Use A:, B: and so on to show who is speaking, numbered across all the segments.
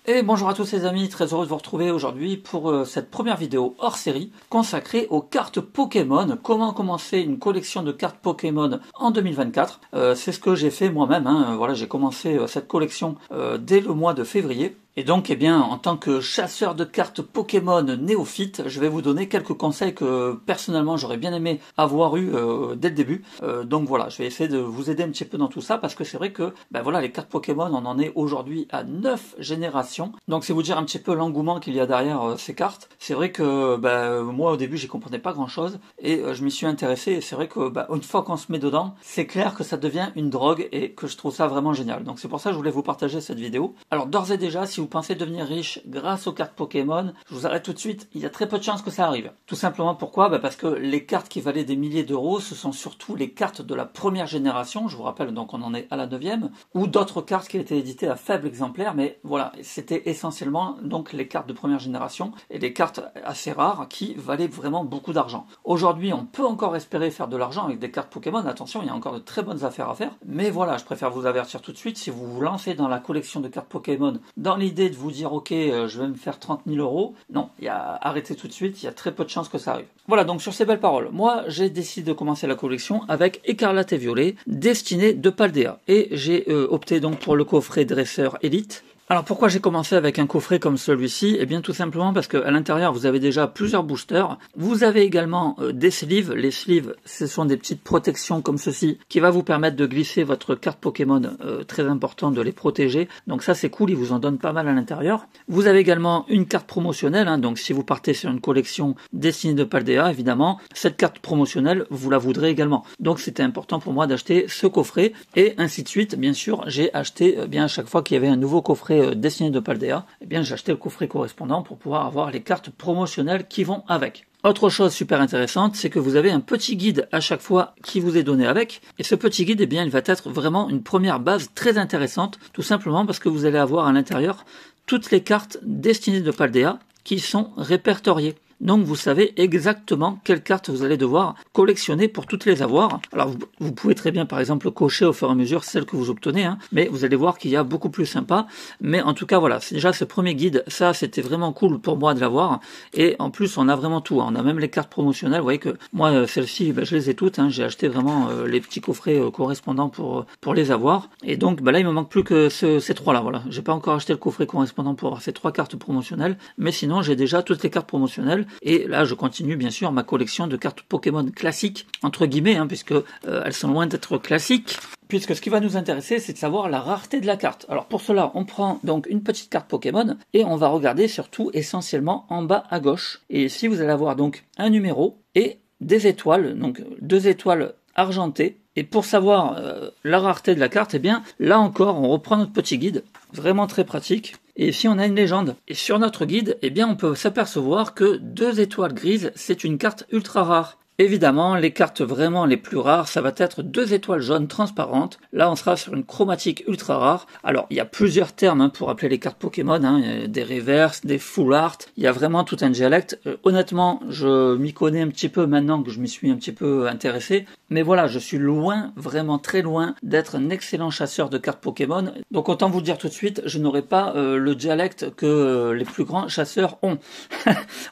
A: Et bonjour à tous les amis, très heureux de vous retrouver aujourd'hui pour cette première vidéo hors série consacrée aux cartes Pokémon. Comment commencer une collection de cartes Pokémon en 2024. C'est ce que j'ai fait moi-même, Voilà, j'ai commencé cette collection dès le mois de février. Et donc, eh bien, en tant que chasseur de cartes Pokémon néophyte, je vais vous donner quelques conseils que personnellement j'aurais bien aimé avoir eu dès le début. Donc voilà, je vais essayer de vous aider un petit peu dans tout ça parce que c'est vrai que, voilà, les cartes Pokémon, on en est aujourd'hui à 9 générations. Donc c'est vous dire un petit peu l'engouement qu'il y a derrière ces cartes. C'est vrai que moi au début j'y comprenais pas grand chose et je m'y suis intéressé et c'est vrai que une fois qu'on se met dedans, c'est clair que ça devient une drogue et que je trouve ça vraiment génial. Donc c'est pour ça que je voulais vous partager cette vidéo. Alors d'ores et déjà, si vous pensez devenir riche grâce aux cartes Pokémon, je vous arrête tout de suite, il y a très peu de chances que ça arrive. Tout simplement pourquoi ? Parce que les cartes qui valaient des milliers d'euros, ce sont surtout les cartes de la première génération, je vous rappelle, donc on en est à la 9e, ou d'autres cartes qui étaient éditées à faible exemplaire, mais voilà, c'était essentiellement donc les cartes de première génération et des cartes assez rares qui valaient vraiment beaucoup d'argent. Aujourd'hui, on peut encore espérer faire de l'argent avec des cartes Pokémon, attention, il y a encore de très bonnes affaires à faire, mais voilà, je préfère vous avertir tout de suite, si vous vous lancez dans la collection de cartes Pokémon dans l'idée de vous dire ok, je vais me faire 30 000 euros, non, arrêtez tout de suite, il y a très peu de chances que ça arrive. Voilà, donc sur ces belles paroles, moi j'ai décidé de commencer la collection avec Écarlate et Violet, Destinée de Paldea, et j'ai opté donc pour le coffret Dresseur Elite. Alors pourquoi j'ai commencé avec un coffret comme celui-ci ? Eh bien tout simplement parce qu'à l'intérieur vous avez déjà plusieurs boosters. Vous avez également des sleeves. Les sleeves, ce sont des petites protections comme ceci qui va vous permettre de glisser votre carte Pokémon, très important de les protéger. Donc ça c'est cool, ils vous en donnent pas mal à l'intérieur. Vous avez également une carte promotionnelle, donc si vous partez sur une collection Destinée de Paldea, évidemment, cette carte promotionnelle, vous la voudrez également. Donc c'était important pour moi d'acheter ce coffret et ainsi de suite. Bien sûr, j'ai acheté à chaque fois qu'il y avait un nouveau coffret Destinée de Paldea, j'ai acheté le coffret correspondant pour pouvoir avoir les cartes promotionnelles qui vont avec. Autre chose super intéressante, c'est que vous avez un petit guide à chaque fois qui vous est donné avec, et ce petit guide, il va être vraiment une première base très intéressante, tout simplement parce que vous allez avoir à l'intérieur toutes les cartes Destinée de Paldea qui sont répertoriées. Donc vous savez exactement quelles cartes vous allez devoir collectionner pour toutes les avoir. Alors vous pouvez très bien par exemple cocher au fur et à mesure celles que vous obtenez, mais vous allez voir qu'il y a beaucoup plus sympa. Mais en tout cas voilà, c'est déjà ce premier guide, ça c'était vraiment cool pour moi de l'avoir. Et en plus on a vraiment tout, on a même les cartes promotionnelles. Vous voyez que moi celles-ci je les ai toutes, j'ai acheté vraiment les petits coffrets correspondants pour les avoir. Et donc là il me manque plus que ces trois là, voilà. J'ai pas encore acheté le coffret correspondant pour avoir ces trois cartes promotionnelles, mais sinon j'ai déjà toutes les cartes promotionnelles. Et là, je continue bien sûr ma collection de cartes Pokémon classiques, entre guillemets, puisque elles sont loin d'être classiques. Puisque ce qui va nous intéresser, c'est de savoir la rareté de la carte. Alors pour cela, on prend donc une petite carte Pokémon et on va regarder surtout essentiellement en bas à gauche. Et ici, vous allez avoir donc un numéro et des étoiles, donc 2 étoiles argentées. Et pour savoir la rareté de la carte, là encore, on reprend notre petit guide, vraiment très pratique. Et ici, on a une légende. Et sur notre guide, on peut s'apercevoir que 2 étoiles grises, c'est une carte ultra rare. Évidemment, les cartes vraiment les plus rares, ça va être 2 étoiles jaunes transparentes. Là, on sera sur une chromatique ultra rare. Alors, il y a plusieurs termes pour appeler les cartes Pokémon, des reverse, des full art. Il y a vraiment tout un dialecte. Honnêtement, je m'y connais un petit peu maintenant que je m'y suis un petit peu intéressé. Mais voilà, je suis loin, vraiment très loin, d'être un excellent chasseur de cartes Pokémon. Donc autant vous le dire tout de suite, je n'aurai pas le dialecte que les plus grands chasseurs ont.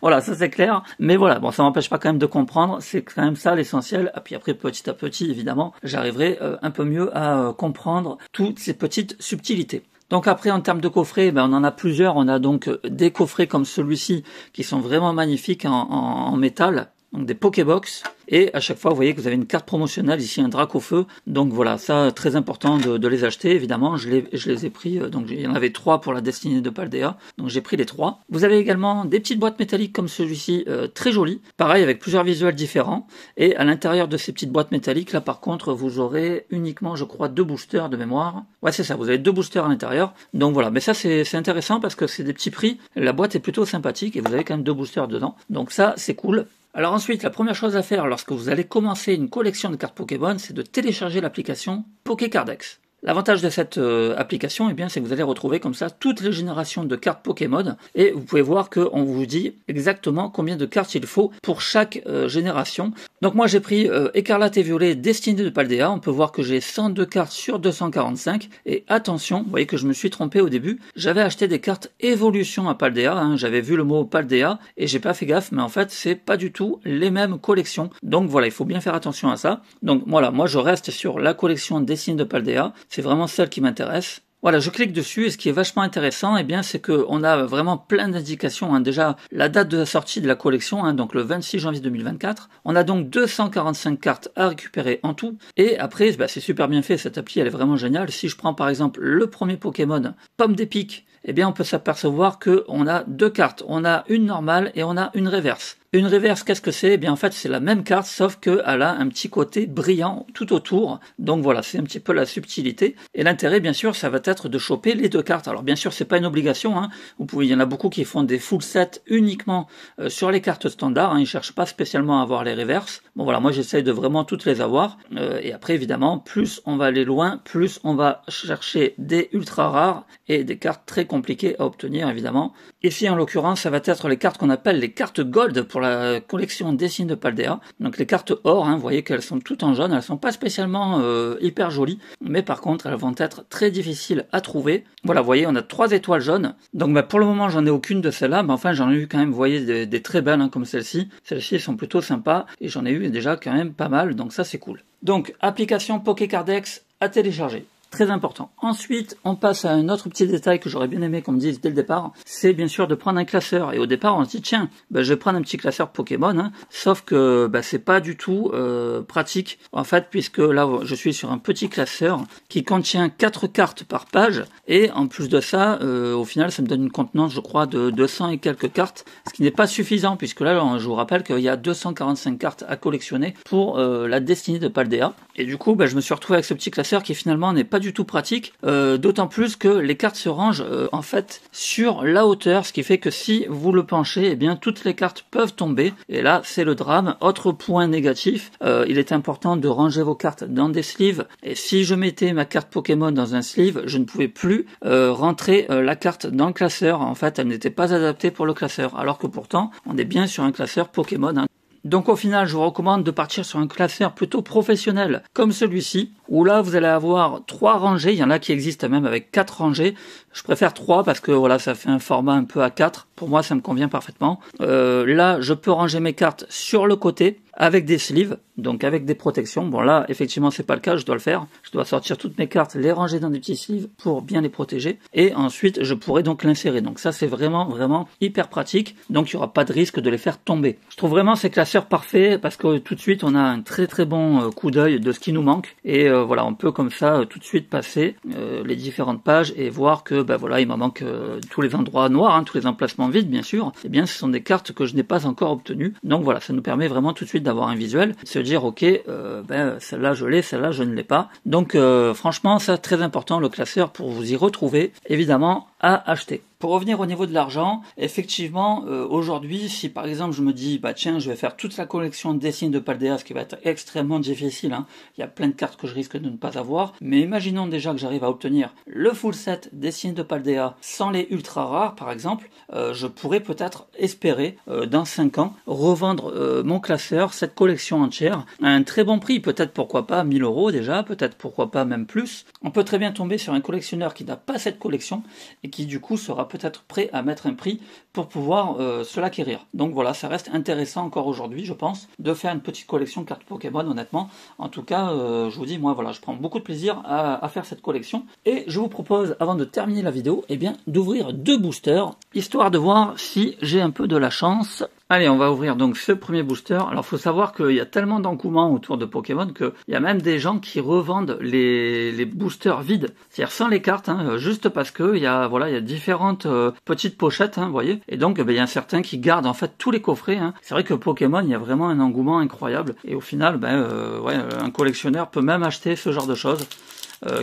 A: Voilà, ça c'est clair. Mais voilà, bon, ça m'empêche pas quand même de comprendre. C'est quand même ça l'essentiel. Et puis après, petit à petit, évidemment, j'arriverai un peu mieux à comprendre toutes ces petites subtilités. Donc après, en termes de coffrets, on en a plusieurs. On a donc des coffrets comme celui-ci qui sont vraiment magnifiques en métal. Donc des Pokébox, et à chaque fois vous voyez que vous avez une carte promotionnelle, ici un Dracofeu, donc voilà, ça très important de les acheter, évidemment, je les ai pris, donc il y en avait 3 pour la Destinée de Paldea, donc j'ai pris les 3. Vous avez également des petites boîtes métalliques comme celui-ci, très jolies, pareil avec plusieurs visuels différents, et à l'intérieur de ces petites boîtes métalliques, là par contre vous aurez uniquement je crois 2 boosters de mémoire, ouais c'est ça, vous avez 2 boosters à l'intérieur, donc voilà, mais ça c'est intéressant parce que c'est des petits prix, la boîte est plutôt sympathique, et vous avez quand même 2 boosters dedans, donc ça c'est cool. Alors ensuite, la première chose à faire lorsque vous allez commencer une collection de cartes Pokémon, c'est de télécharger l'application Pokécardex. L'avantage de cette application, c'est que vous allez retrouver comme ça toutes les générations de cartes Pokémon et vous pouvez voir qu'on vous dit exactement combien de cartes il faut pour chaque génération. Donc moi j'ai pris Écarlate et Violet Destinée de Paldea, on peut voir que j'ai 102 cartes sur 245, et attention, vous voyez que je me suis trompé au début, j'avais acheté des cartes Évolution à Paldea, hein, j'avais vu le mot Paldea, et j'ai pas fait gaffe, mais en fait c'est pas du tout les mêmes collections, donc voilà, il faut bien faire attention à ça. Donc voilà, moi je reste sur la collection Destinée de Paldea, c'est vraiment celle qui m'intéresse. Voilà, je clique dessus et ce qui est vachement intéressant, eh bien, c'est qu'on a vraiment plein d'indications. Hein. Déjà, la date de la sortie de la collection, hein, donc le 26 janvier 2024. On a donc 245 cartes à récupérer en tout. Et après, bah, c'est super bien fait, cette appli, elle est vraiment géniale. Si je prends par exemple le premier Pokémon, Pomme d'Épique, eh bien, on peut s'apercevoir qu'on a deux cartes. On a une normale et on a une réverse. Une réverse, qu'est-ce que c'est? Eh bien, en fait, c'est la même carte, sauf qu'elle a un petit côté brillant tout autour. Donc voilà, c'est un petit peu la subtilité. Et l'intérêt, bien sûr, ça va être de choper les deux cartes. Alors, bien sûr, c'est pas une obligation. Hein. Il y en a beaucoup qui font des full sets uniquement sur les cartes standards. Hein. Ils cherchent pas spécialement à avoir les réverses. Bon, voilà, moi, j'essaye de vraiment toutes les avoir. Et après, évidemment, plus on va aller loin, plus on va chercher des ultra rares et des cartes très compliquées à obtenir, évidemment. Ici, en l'occurrence, ça va être les cartes qu'on appelle les cartes gold pour la collection Destinée de Paldea. Donc les cartes or, hein, vous voyez qu'elles sont toutes en jaune, elles sont pas spécialement hyper jolies, mais par contre elles vont être très difficiles à trouver. Voilà, vous voyez, on a 3 étoiles jaunes. Donc bah, pour le moment j'en ai aucune de celles-là, mais enfin j'en ai eu quand même, vous voyez, des très belles hein, comme celle-ci. Celles-ci sont plutôt sympas et j'en ai eu déjà quand même pas mal, donc ça c'est cool. Donc application Pokécardex à télécharger. Très important. Ensuite, on passe à un autre petit détail que j'aurais bien aimé qu'on me dise dès le départ, c'est bien sûr de prendre un classeur. Et au départ, on se dit tiens, je vais prendre un petit classeur Pokémon, hein, sauf que c'est pas du tout pratique en fait, puisque là, je suis sur un petit classeur qui contient 4 cartes par page, et en plus de ça, au final, ça me donne une contenance, je crois, de 200 et quelques cartes, ce qui n'est pas suffisant, puisque là, je vous rappelle qu'il y a 245 cartes à collectionner pour la Destinée de Paldea. Et du coup, je me suis retrouvé avec ce petit classeur qui finalement n'est pas du tout pratique, d'autant plus que les cartes se rangent en fait sur la hauteur, ce qui fait que si vous le penchez, eh bien toutes les cartes peuvent tomber, et là c'est le drame. Autre point négatif, il est important de ranger vos cartes dans des sleeves, et si je mettais ma carte Pokémon dans un sleeve, je ne pouvais plus rentrer la carte dans le classeur. En fait, elle n'était pas adaptée pour le classeur, alors que pourtant on est bien sur un classeur Pokémon, hein. Donc au final, je vous recommande de partir sur un classeur plutôt professionnel comme celui-ci, où là vous allez avoir 3 rangées, il y en a qui existent même avec 4 rangées. Je préfère 3 parce que voilà, ça fait un format un peu A4. Pour moi, ça me convient parfaitement. Là, je peux ranger mes cartes sur le côté avec des sleeves, donc avec des protections. Bon là, effectivement, c'est pas le cas, je dois le faire. Je dois sortir toutes mes cartes, les ranger dans des petits sleeves pour bien les protéger. Et ensuite, je pourrai donc l'insérer. Donc ça, c'est vraiment, vraiment hyper pratique. Donc il n'y aura pas de risque de les faire tomber. Je trouve vraiment ces classeurs parfaits parce que tout de suite, on a un très très bon coup d'œil de ce qui nous manque. Et voilà, on peut comme ça tout de suite passer les différentes pages et voir que voilà, il m'en manque tous les endroits noirs, hein, tous les emplacements vides, bien sûr. Eh bien, ce sont des cartes que je n'ai pas encore obtenues. Donc voilà, ça nous permet vraiment tout de suite d'avoir un visuel, de se dire ok, celle-là je l'ai, celle-là je ne l'ai pas. Donc franchement, c'est très important le classeur pour vous y retrouver, évidemment à acheter. Pour revenir au niveau de l'argent, effectivement, aujourd'hui, si par exemple je me dis, tiens, je vais faire toute la collection Destinée de Paldea, ce qui va être extrêmement difficile, hein. Il y a plein de cartes que je risque de ne pas avoir, mais imaginons déjà que j'arrive à obtenir le full set Destinée de Paldea sans les ultra rares, par exemple, je pourrais peut-être espérer, dans 5 ans, revendre mon classeur, cette collection entière, à un très bon prix, peut-être pourquoi pas 1000 € déjà, peut-être pourquoi pas même plus. On peut très bien tomber sur un collectionneur qui n'a pas cette collection, et qui du coup sera peut-être prêt à mettre un prix pour pouvoir se l'acquérir. Donc voilà, ça reste intéressant encore aujourd'hui, je pense, de faire une petite collection cartes Pokémon, honnêtement. En tout cas, je vous dis, moi voilà, je prends beaucoup de plaisir à faire cette collection. Et je vous propose, avant de terminer la vidéo, d'ouvrir 2 boosters, histoire de voir si j'ai un peu de la chance. Allez, on va ouvrir donc ce premier booster. Alors, faut savoir qu'il y a tellement d'engouement autour de Pokémon qu'il y a même des gens qui revendent les boosters vides, c'est-à-dire sans les cartes, hein, juste parce que il y a différentes petites pochettes, hein, vous voyez. Et donc, il y a certains qui gardent en fait tous les coffrets, hein. C'est vrai que Pokémon, il y a vraiment un engouement incroyable. Et au final, un collectionneur peut même acheter ce genre de choses.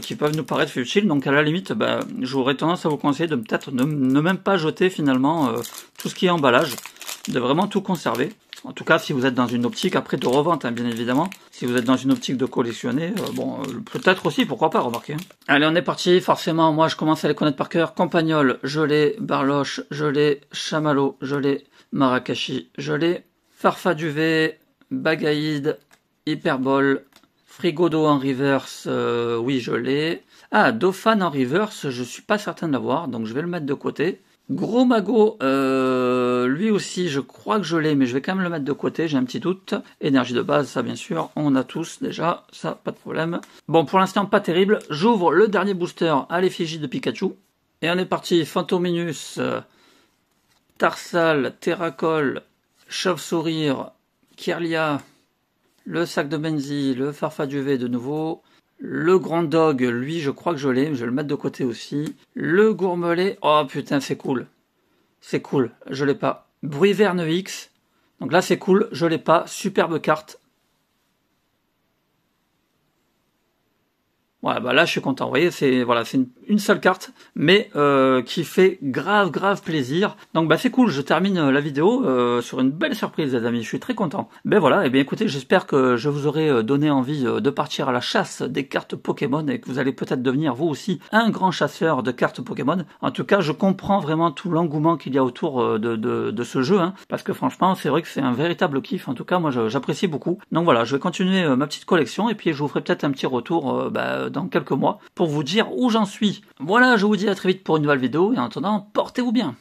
A: Qui peuvent nous paraître futiles, donc à la limite, j'aurais tendance à vous conseiller de peut-être ne même pas jeter finalement tout ce qui est emballage, de vraiment tout conserver. En tout cas, si vous êtes dans une optique, après de revente, hein, bien évidemment, si vous êtes dans une optique de collectionner, peut-être aussi, pourquoi pas, remarquez. Allez, on est parti, forcément, moi je commence à les connaître par cœur. Campagnol, je l'ai. Barloche, je l'ai. Chamallow, je l'ai. Marakashi, je l'ai. Farfaduvé, Bagaïd, Hyperbole, Frigodo en reverse, oui je l'ai. Ah, Dauphin en reverse, je suis pas certain de l'avoir, donc je vais le mettre de côté. Gros Mago, lui aussi je crois que je l'ai, mais je vais quand même le mettre de côté, j'ai un petit doute. Énergie de base, ça bien sûr, on a tous déjà, ça pas de problème. Bon, pour l'instant pas terrible, j'ouvre le dernier booster à l'effigie de Pikachu. Et on est parti, Fantominus, Tarsal, Terracol, Chauve-Sourire, Kirlia, le sac de Benzi, le Farfaduvet de nouveau, le Grand Dog, lui je crois que je l'ai, je vais le mettre de côté aussi, le Gourmelet, oh putain c'est cool, je l'ai pas, Bruiverne X, donc là c'est cool, je l'ai pas, superbe carte. Ouais, bah là je suis content, vous voyez, c'est voilà, c'est une seule carte, mais qui fait grave plaisir. Donc bah c'est cool, je termine la vidéo sur une belle surprise les amis, je suis très content. Ben voilà, et bien écoutez, j'espère que je vous aurai donné envie de partir à la chasse des cartes Pokémon et que vous allez peut-être devenir vous aussi un grand chasseur de cartes Pokémon. En tout cas, je comprends vraiment tout l'engouement qu'il y a autour de ce jeu, hein, parce que franchement, c'est vrai que c'est un véritable kiff, en tout cas moi j'apprécie beaucoup. Donc voilà, je vais continuer ma petite collection et puis je vous ferai peut-être un petit retour dans quelques mois pour vous dire où j'en suis. Voilà, je vous dis à très vite pour une nouvelle vidéo et en attendant, portez-vous bien.